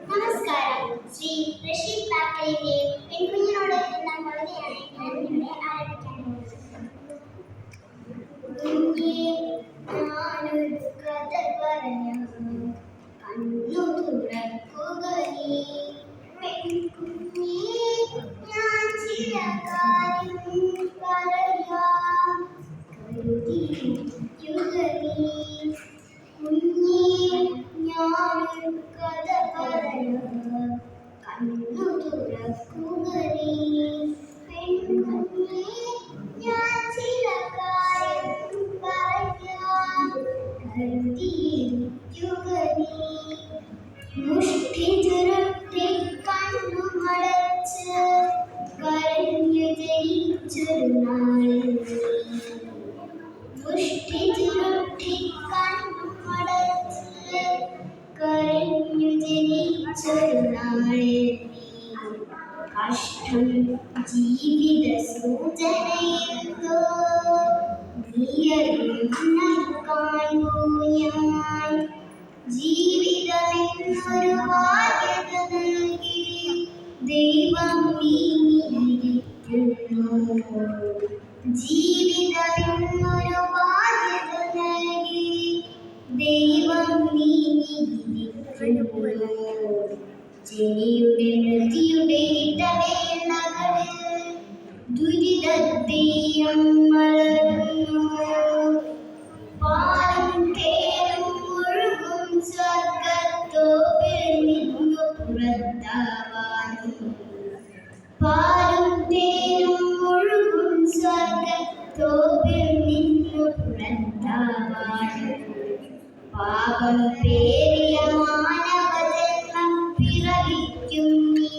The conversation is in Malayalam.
നമസ്കാരം. ശ്രീ റഷീദ് താക്കലിന്റെ പെൺകുഞ്ഞിനോട് എന്ന കവിതയാണ് ഞാൻ ഇവിടെ ആരംഭിക്കാൻ പോകുന്നത്. ഞാനൊരു കഥ പറയാം, കണ്ണു തുറക്കുക നീ. പെൺകുഞ്ഞേ, ഞാൻ ചില കാര്യം പറയാം, കരുതിയിരിക്കുക നീ. കുഞ്ഞേ, ഞാനൊരു കഥ പറയാം, കണ്ണു തുറക്കുക നീ. പെൺകുഞ്ഞേ, ഞാൻ ചില കാര്യം പറയാം, കരുതിയിരിക്കുക നീ. മുഷ്ടി ചുരുട്ടി കണ്ണുമടച്ച് കരഞ്ഞു ജനിച്ചൊരു നാളിൽ നീ. മുഷ്ടി ചുരുട്ടി കണ്ണുമടച്ച് കരഞ്ഞു ജനിച്ചൊരു നാളിൽ നീ. കഷ്ടം ജീവിത സൂചനയെന്തോ നീയറിയുന്ന കാണൂ ഞാൻ. ജീവിതമെന്നൊരു ബാധ്യത നൽകി ദൈവം നീങ്ങിയിരിക്കുന്നു. ജീവിതമെന്നൊരു ബാധ്യത നൽകി ദൈവം നീങ്ങിയിരിക്കുന്നു. ജനിയുടെ മൃതിയുടെ ഇടവേളകളിൽ ദുരിതത്തെയും വളർന്നു. പാലും തേനും ഒഴുകും സ്വർഗത്തോപ്പിൽ നിന്നു പുറത്താവാനും. പാലും തേനും ഒഴുകും സ്വർഗത്തോപ്പിൽ നിന്നു പുറത്താവാനും. പാപം പേരിയ മാനവജന്മം പിറവിക്കും നീ